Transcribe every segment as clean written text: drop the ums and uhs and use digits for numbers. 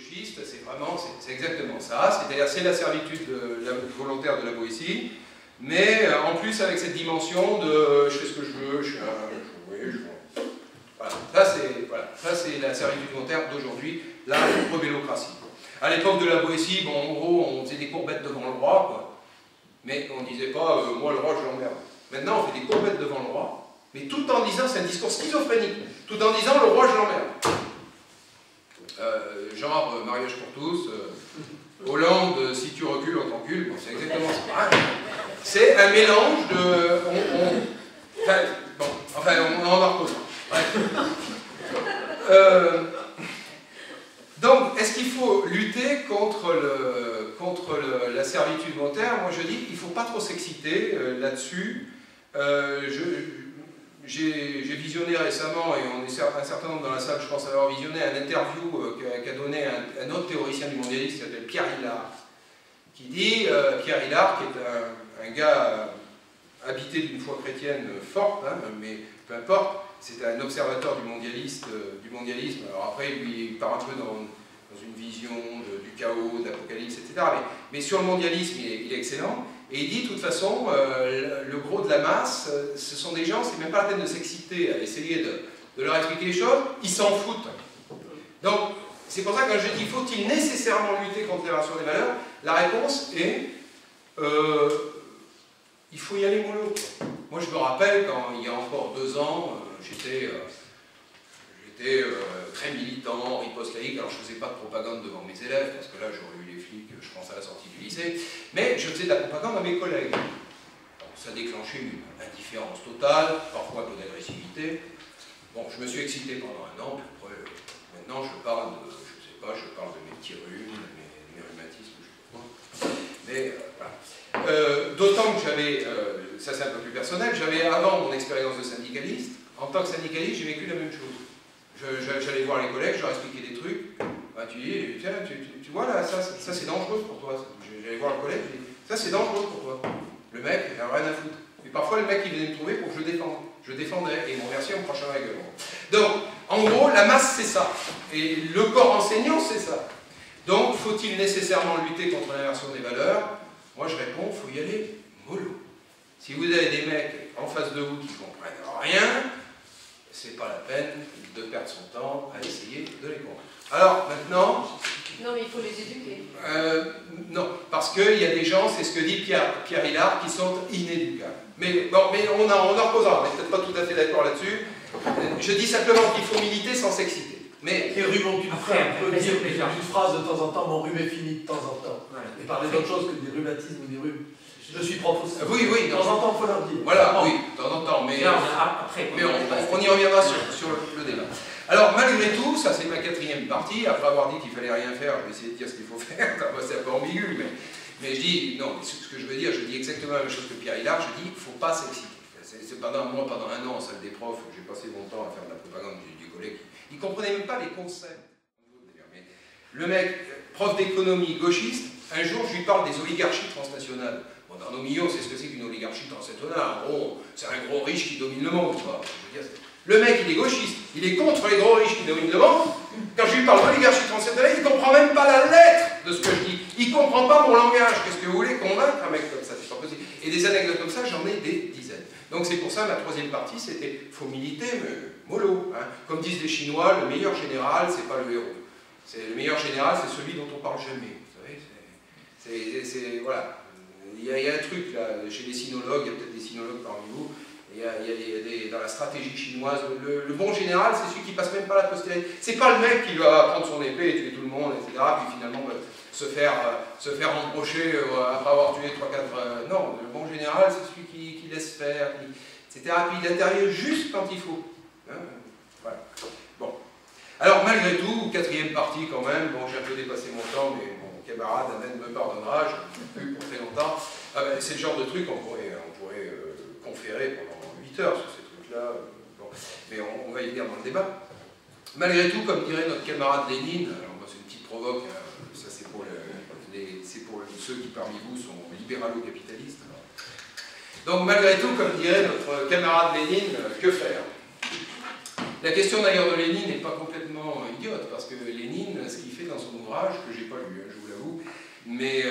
gauchiste, c'est exactement ça, c'est-à-dire c'est la servitude volontaire de la Boétie, mais en plus avec cette dimension de je fais ce que je veux, je suis un... Oui, je veux. Voilà, ça c'est la servitude volontaire d'aujourd'hui, la rebellocratie. À l'époque de la Boétie, bon, en gros, on faisait des courbettes devant le roi, quoi. Mais on ne disait pas moi le roi je l'emmerde. Maintenant on fait des courbettes devant le roi, mais tout en disant, c'est un discours schizophrénique, tout en disant le roi je l'emmerde. Genre mariage pour tous, Hollande si tu recules on t'encule, bon, c'est exactement ça. C'est un mélange de... on en repose. Donc, est-ce qu'il faut lutter contre la servitude volontaire? Moi je dis qu'il ne faut pas trop s'exciter là-dessus. J'ai visionné récemment, et on est un certain nombre dans la salle, je pense avoir visionné, un interview qu'a donné un autre théoricien du mondialisme qui s'appelle Pierre Hillard, qui dit, Pierre Hillard, qui est un gars habité d'une foi chrétienne forte, hein, mais peu importe, c'est un observateur du mondialisme. Alors après, lui, il part un peu dans une vision du chaos, de l'apocalypse, etc. Mais sur le mondialisme, il est excellent. Et il dit, de toute façon, le gros de la masse, ce sont des gens, c'est même pas la peine de s'exciter à essayer de leur expliquer les choses, ils s'en foutent. Donc, c'est pour ça que quand je dis, faut-il nécessairement lutter contre l'évasion des valeurs, la réponse est, il faut y aller mollo. Moi, je me rappelle, quand il y a encore 2 ans, j'étais très militant, riposte laïque, alors je ne faisais pas de propagande devant mes élèves, parce que là j'aurais eu les flics, je pense, à la sortie du lycée, mais je faisais de la propagande à mes collègues. Donc, ça déclenchait une indifférence totale, parfois un peu d'agressivité. Bon, je me suis excité pendant 1 an, puis après, maintenant je parle de, je sais pas, je parle de mes petits rhumes, mes rhumatismes, je sais pas. Mais voilà. D'autant que j'avais, ça c'est un peu plus personnel, j'avais avant mon expérience de syndicaliste, en tant que syndicaliste, j'ai vécu la même chose. J'allais voir les collègues, je leur expliquais des trucs. Bah, tu dis, tiens, tu vois là, ça c'est dangereux pour toi. J'allais voir le collègue, je dis, ça c'est dangereux pour toi. Le mec, il n'a rien à foutre. Et parfois, le mec, il venait me trouver pour que je défende. Je défendais, et mon merci, on me crachait dans la gueule. Donc, en gros, la masse, c'est ça. Et le corps enseignant, c'est ça. Donc, faut-il nécessairement lutter contre l'inversion des valeurs? Moi, je réponds, il faut y aller mollo. Si vous avez des mecs en face de vous qui ne comprennent rien, c'est pas la peine de perdre son temps à essayer de les convaincre. Alors, maintenant... Non, mais il faut les éduquer. Non, parce qu'il y a des gens, c'est ce que dit Pierre Hillard, qui sont inéducables. Mais bon, on en reposera, on n'est peut-être pas tout à fait d'accord là-dessus. Je dis simplement qu'il faut militer sans s'exciter. Mais Rubon, tu peux dire une phrase de temps en temps, mon rhume est fini de temps en temps. Et parler d'autre chose que des rhumatismes ou des rhumes. Je suis prof aussi. Oui, de temps en temps, il faut leur dire. Voilà, oui, de temps en temps, mais on y reviendra sur le débat. Alors, malgré tout, ça c'est ma 4e partie, après avoir dit qu'il fallait rien faire, je vais essayer de dire ce qu'il faut faire, c'est un peu ambigu, mais je dis, non, ce que je veux dire, je dis exactement la même chose que Pierre Hillard, je dis, il ne faut pas s'exciter. Pendant 1 an en salle des profs, j'ai passé mon temps à faire de la propagande du collègue, il ne comprenait même pas les concepts. Mais le mec, prof d'économie gauchiste, un jour je lui parle des oligarchies transnationales. Bon, dans nos milieux, on sait ce que c'est qu'une oligarchie transnationale. En gros, c'est un gros riche qui domine le monde. Quoi. Je veux dire, le mec, il est gauchiste, il est contre les gros riches qui dominent le monde. Quand je lui parle d'oligarchie transnationale, il ne comprend même pas la lettre de ce que je dis. Il ne comprend pas mon langage. Qu'est-ce que vous voulez convaincre un mec comme ça? C'est pas possible. Et des anecdotes comme ça, j'en ai des dizaines. Donc c'est pour ça, ma 3e partie, c'était faut militer, mais mollo. Hein. Comme disent les Chinois, le meilleur général, c'est pas le héros. Le meilleur général, c'est celui dont on parle jamais. Vous savez, voilà. Il y a un truc là, chez les sinologues, il y a peut-être des sinologues parmi vous, dans la stratégie chinoise, le bon général, c'est celui qui passe même pas la postérité. C'est pas le mec qui va prendre son épée et tuer tout le monde, etc., puis finalement se faire embaucher après avoir tué 3-4... non, le bon général, c'est celui qui laisse faire, etc., puis il intervient juste quand il faut. Hein, voilà. Bon. Alors, malgré tout, 4e partie quand même, bon, j'ai un peu dépassé mon temps, mais mon camarade Ahmed me pardonnera, je n'ai plus pour très longtemps. Ah ben, c'est le genre de truc qu'on pourrait conférer pendant 8 heures sur ces trucs-là. Bon. Mais on va y venir dans le débat. Malgré tout, comme dirait notre camarade Lénine, alors moi c'est une petite provoque, hein, ça c'est pour ceux qui parmi vous sont libéralo-capitalistes. Donc malgré tout, comme dirait notre camarade Lénine, que faire? La question d'ailleurs de Lénine n'est pas complètement idiote, parce que Lénine, ce qu'il fait dans son ouvrage, que j'ai pas lu, je vous l'avoue, mais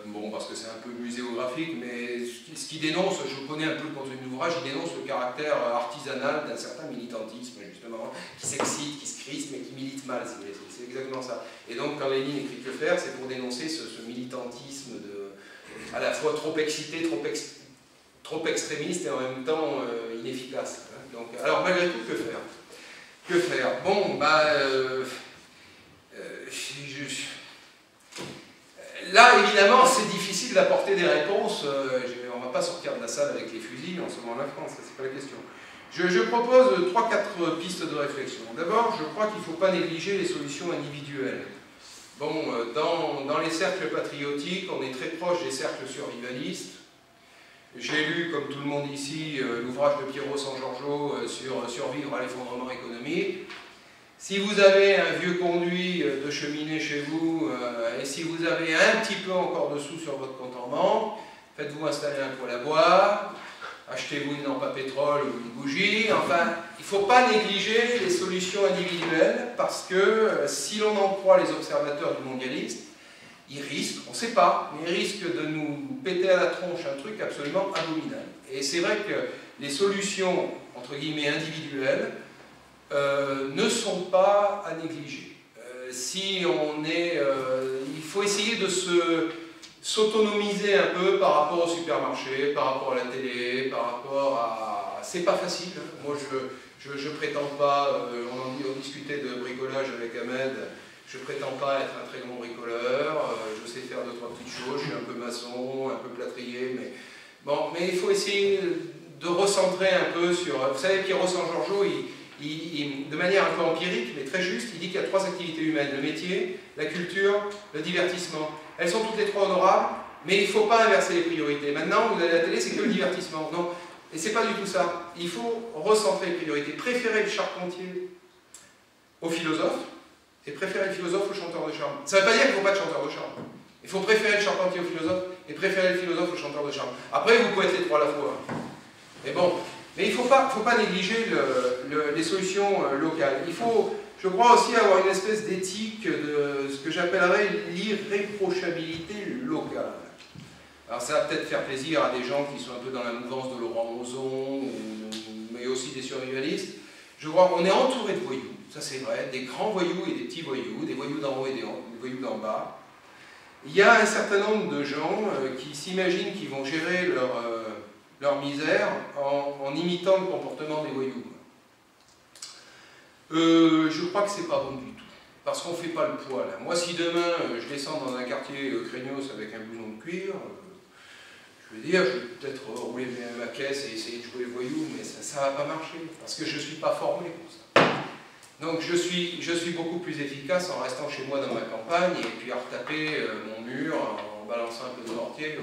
bon, parce que c'est un peu muséographique, mais ce qu'il dénonce, je connais un peu le contenu de l'ouvrage, il dénonce le caractère artisanal d'un certain militantisme, justement, qui s'excite, qui se crispe, mais qui milite mal, si vous voulez. C'est exactement ça. Et donc, quand Lénine écrit Que faire, c'est pour dénoncer ce militantisme à la fois trop excité, trop extrémiste et en même temps inefficace. Hein. Donc, alors, malgré tout, que faire? Que faire? Bon, bah... là, évidemment, c'est difficile d'apporter des réponses. On ne va pas sortir de la salle avec les fusils en sauvant la France, c'est pas la question. Je propose 3-4 pistes de réflexion. D'abord, je crois qu'il ne faut pas négliger les solutions individuelles. Bon, dans les cercles patriotiques, on est très proche des cercles survivalistes. J'ai lu, comme tout le monde ici, l'ouvrage de Piero San Giorgio sur survivre à l'effondrement économique. Si vous avez un vieux conduit de cheminée chez vous, et si vous avez un petit peu encore de sous sur votre compte en banque, faites-vous installer un poêle à bois, achetez-vous une lampe à pétrole ou une bougie. Enfin, il ne faut pas négliger les solutions individuelles, parce que si l'on en croit les observateurs du mondialisme, ils risquent, on ne sait pas, mais ils risquent de nous péter à la tronche un truc absolument abominable. Et c'est vrai que les solutions, entre guillemets, individuelles, ne sont pas à négliger. Si on est... il faut essayer de s'autonomiser un peu par rapport au supermarché, par rapport à la télé, par rapport à... C'est pas facile. Moi, je prétends pas... on discutait de bricolage avec Ahmed. Je prétends pas être un très grand bricoleur. Je sais faire 2-3 petites choses. Je suis un peu maçon, un peu plâtrier, mais... Bon, mais il faut essayer de recentrer un peu sur... Vous savez, Piero San Giorgio, de manière un peu empirique, mais très juste, il dit qu'il y a 3 activités humaines, le métier, la culture, le divertissement. Elles sont toutes les 3 honorables, mais il ne faut pas inverser les priorités. Maintenant, vous allez à la télé, c'est que le divertissement. Non, et c'est pas du tout ça. Il faut recentrer les priorités. Préférer le charpentier au philosophe, et préférer le philosophe au chanteur de charme. Ça ne veut pas dire qu'il ne faut pas de chanteur de charme. Il faut préférer le charpentier au philosophe, et préférer le philosophe au chanteur de charme. Après, vous pouvez être les 3 à la fois. Mais bon... Mais il ne faut pas négliger les solutions locales. Il faut, je crois, aussi avoir une espèce d'éthique de ce que j'appellerais l'irréprochabilité locale. Alors ça va peut-être faire plaisir à des gens qui sont un peu dans la mouvance de Laurent Mozon, mais aussi des survivalistes. Je crois qu'on est entouré de voyous, ça c'est vrai, des grands voyous et des petits voyous, des voyous d'en haut et des voyous d'en bas. Il y a un certain nombre de gens qui s'imaginent qu'ils vont gérer leur misère en imitant le comportement des voyous. Je crois que c'est pas bon du tout, parce qu'on ne fait pas le poids là. Moi, si demain je descends dans un quartier craignos avec un blouson de cuir, je veux dire, je vais peut-être rouler ma caisse et essayer de jouer le voyou, mais ça ne va pas marcher, parce que je ne suis pas formé pour ça. Donc je suis beaucoup plus efficace en restant chez moi dans ma campagne et puis à retaper mon mur en balançant un peu de mortier.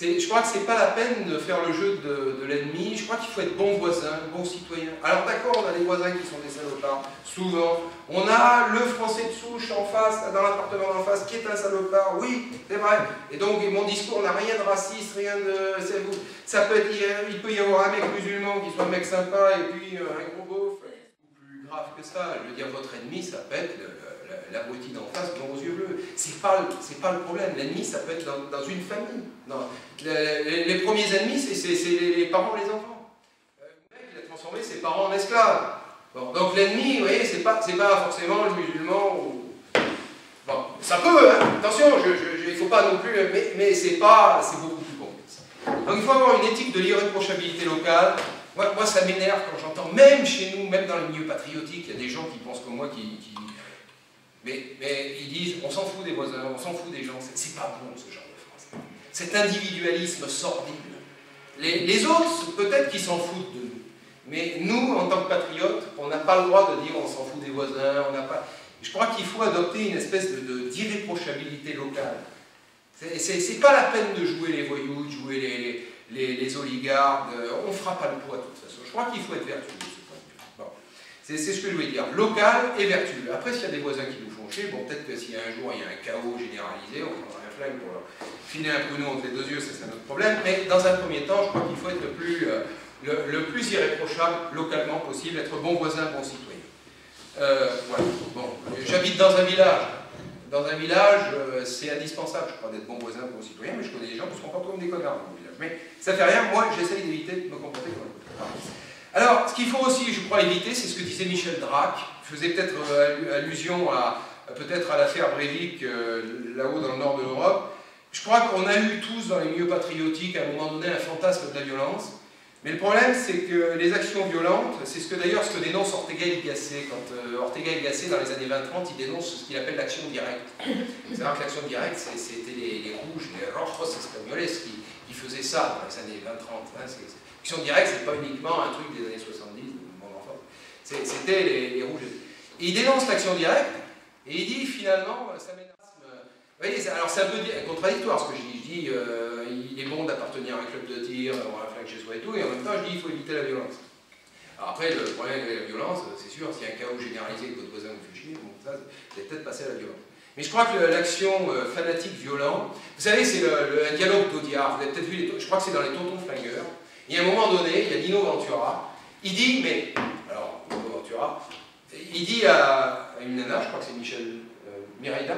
Je crois que c'est pas la peine de faire le jeu de l'ennemi. Je crois qu'il faut être bon voisin, bon citoyen. Alors d'accord, on a des voisins qui sont des salopards, souvent. On a le français de souche en face, dans l'appartement d'en face, qui est un salopard, oui, c'est vrai. Et donc mon discours n'a rien de raciste, rien de... Ça peut être, il peut y avoir un mec musulman qui soit un mec sympa et puis un gros beauf. Plus grave que ça, je veux dire, votre ennemi, ça peut être l'abruti d'en face, blond aux yeux bleus. C'est pas le problème. L'ennemi, ça peut être dans une famille. Non. Les premiers ennemis, c'est les parents et les enfants. Le mec, il a transformé ses parents en esclaves. Bon, donc l'ennemi, vous voyez, c'est pas forcément le musulman ou... Bon, ça peut, hein, attention, il ne faut pas non plus... Mais c'est beaucoup plus complexe. Donc il faut avoir une éthique de l'irréprochabilité locale. Moi, ça m'énerve quand j'entends, même chez nous, même dans les milieux patriotiques, il y a des gens qui pensent comme moi, mais ils disent, on s'en fout des voisins, on s'en fout des gens. C'est pas bon, ce genre de phrase. Cet individualisme sordide. Les autres, peut-être qu'ils s'en foutent de nous. Mais nous, en tant que patriotes, on n'a pas le droit de dire on s'en fout des voisins, on n'a pas... Je crois qu'il faut adopter une espèce d'irréprochabilité locale. C'est pas la peine de jouer les voyous, de jouer les oligarques, on ne fera pas le poids de toute façon. Je crois qu'il faut être vertueux de ce point de vue. Bon. C'est ce que je voulais dire, local et vertueux. Après, s'il y a des voisins qui nous font chier, bon, peut-être que s'il y a un jour il y a un chaos généralisé, on prendra un flingue pour leur filer un pruneau entre les 2 yeux, ça c'est un autre problème. Mais dans un premier temps, je crois qu'il faut être le plus le plus irréprochable localement possible, être bon voisin, bon citoyen. Voilà. Bon, j'habite dans un village. Dans un village, c'est indispensable, je crois, d'être bon voisin, bon citoyen, mais je connais des gens qui se comportent comme des connards dans le village. Mais ça fait rien, moi j'essaye d'éviter de me comporter comme un connard. Alors, ce qu'il faut aussi, je crois, éviter, c'est ce que disait Michel Drac, faisait peut-être allusion peut-être à l'affaire Breivik, là-haut dans le nord de l'Europe. Je crois qu'on a eu tous dans les milieux patriotiques à un moment donné un fantasme de la violence. Mais le problème, c'est que les actions violentes, c'est d'ailleurs ce que dénonce Ortega y Gasset. Quand Ortega y Gasset, dans les années 20-30, il dénonce ce qu'il appelle l'action directe. C'est-à-dire que l'action directe, c'était les rouges, les rojos espagnoles qui faisaient ça dans les années 20-30. Hein. L'action directe, c'est pas uniquement un truc des années 70, mon enfant. C'était les rouges. Et il dénonce l'action directe, et il dit finalement, ça m'énerve. Vous voyez, alors c'est un peu contradictoire ce que je dis. Je dis, il est bon d'appartenir à un club de tir, avoir un flingue chez soi et tout, et en même temps je dis, il faut éviter la violence. Alors après, le problème avec la violence, c'est sûr, s'il y a un chaos généralisé que votre voisin vous fait chier, bon, ça, vous allez peut-être passer à la violence. Mais je crois que l'action fanatique violente, vous savez, c'est un dialogue d'Audiard, vous avez peut-être vu, je crois que c'est dans les Tontons Flingueurs, et à un moment donné, il y a Dino Ventura, il dit, mais, alors, Dino Ventura, il dit à une nana, je crois que c'est Mireille,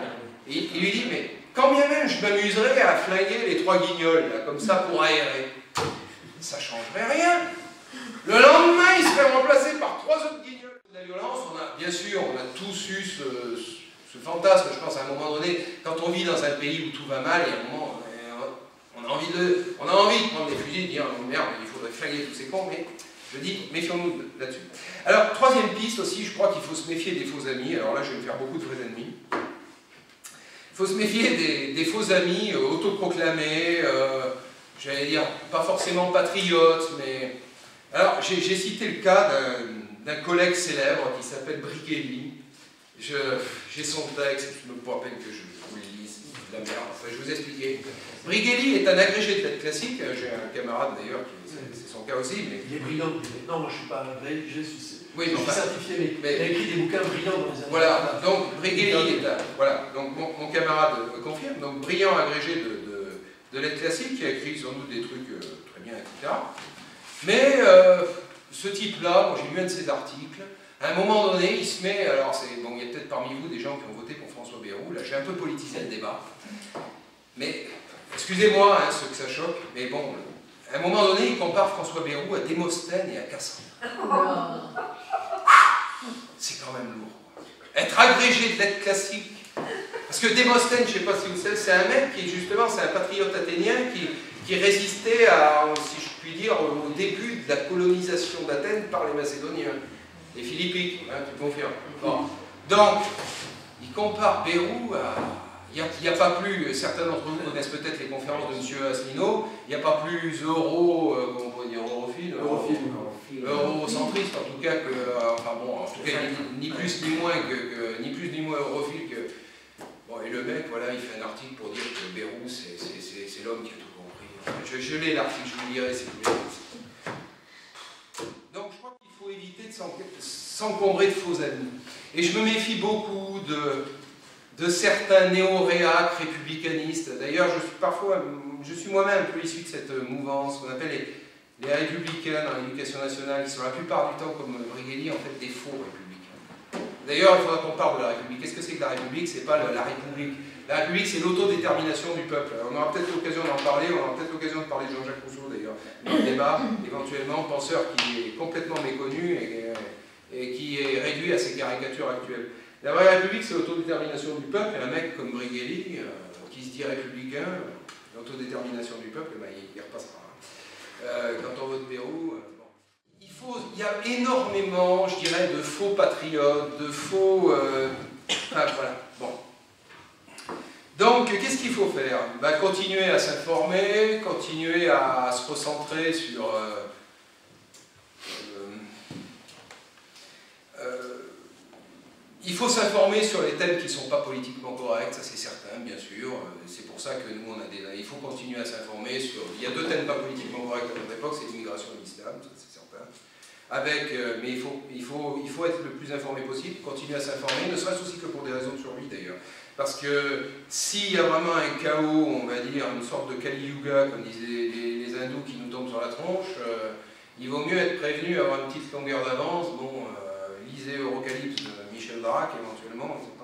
et il lui dit, mais quand bien même je m'amuserais à flinguer les 3 guignols, là, comme ça, pour aérer, ça ne changerait rien. Le lendemain, il serait remplacé par 3 autres guignols. La violence, bien sûr, on a tous eu ce fantasme, je pense, à un moment donné, quand on vit dans un pays où tout va mal, et à un moment, on a envie de prendre des fusils, de dire, oh, merde, il faudrait flinguer tous ces cons, mais je dis, méfions-nous là-dessus. Alors, troisième piste aussi, je crois qu'il faut se méfier des faux amis. Alors là, je vais me faire beaucoup de vrais ennemis. Il faut se méfier des faux amis autoproclamés, j'allais dire, pas forcément patriotes, mais... Alors, j'ai cité le cas d'un collègue célèbre qui s'appelle Brigelli. J'ai son texte, je me prends à peine que je vous le lise, c'est de la merde, enfin, je vais vous expliquer. Brigelli est un agrégé de lettres classiques, j'ai un camarade d'ailleurs, c'est son cas aussi, mais... Il est brillant, non, moi je ne suis pas agrégé, je suis certifié, mais il a écrit des bouquins brillants dans les années. Voilà, donc Brigelli est voilà, donc mon camarade confirme, donc brillant agrégé de lettres classiques, qui a écrit sans doute des trucs très bien, etc. Mais ce type-là, moi j'ai lu un de ses articles, à un moment donné, il se met, alors bon, il y a peut-être parmi vous des gens qui ont voté pour François Bayrou, là j'ai un peu politisé le débat, mais excusez-moi, hein, ceux que ça choque, mais bon, à un moment donné, il compare François Bayrou à Démosthène et à Cassandre. C'est quand même lourd. Être agrégé de lettres classiques, parce que Démosthène, je ne sais pas si vous savez, c'est un mec qui justement, c'est un patriote athénien qui résistait à, si je puis dire, au début de la colonisation d'Athènes par les Macédoniens, les Philippiques, hein, tu confirmes. Bon. Donc, il compare Bayrou à... Il n'y a pas plus, certains d'entre vous connaissent peut-être les conférences de M. Asselineau, il n'y a pas plus comment on pourrait dire, eurocentriste en tout cas que, enfin bon, en tout cas ni plus ni moins europhile que, bon, et le mec, voilà, il fait un article pour dire que Bayrou c'est l'homme qui a tout compris. Enfin, je l'ai l'article, je vous le lirai si vous voulez. Donc je crois qu'il faut éviter de s'encombrer de faux amis. Et je me méfie beaucoup de certains néo-réacs républicanistes. D'ailleurs, je suis moi-même un peu issu de cette mouvance qu'on appelle les républicains dans l'éducation nationale, qui sont la plupart du temps, comme Brigelli, en fait des faux républicains. D'ailleurs, il faudra qu'on parle de la République. Qu'est-ce que c'est que la République? C'est pas la République. La République, c'est l'autodétermination du peuple. On aura peut-être l'occasion d'en parler, on aura peut-être l'occasion de parler de Jean-Jacques Rousseau, d'ailleurs, dans le débat, éventuellement, penseur qui est complètement méconnu et qui est réduit à ses caricatures actuelles. La vraie République, c'est l'autodétermination du peuple, et un mec comme Brigelli, qui se dit républicain, l'autodétermination du peuple, ben, il repassera. Quand on vote Bayrou, bon. Il y a énormément, je dirais, de faux patriotes, de faux... voilà, bon. Donc, qu'est-ce qu'il faut faire? Ben, continuer à s'informer, continuer à se recentrer sur... il faut s'informer sur les thèmes qui ne sont pas politiquement corrects, ça c'est certain, bien sûr. C'est pour ça que nous, il faut continuer à s'informer sur... Il y a 2 thèmes pas politiquement corrects à notre époque, c'est l'immigration et l'islam, ça c'est certain. Mais il faut être le plus informé possible, continuer à s'informer, ne serait-ce aussi que pour des raisons de survie d'ailleurs. Parce que s'il y a vraiment un chaos, on va dire, une sorte de Kali Yuga, comme disaient les hindous qui nous tombent sur la tronche, Il vaut mieux être prévenu, avoir une petite longueur d'avance. Bon, lisez Eurocalypse de Michel Drac éventuellement, etc.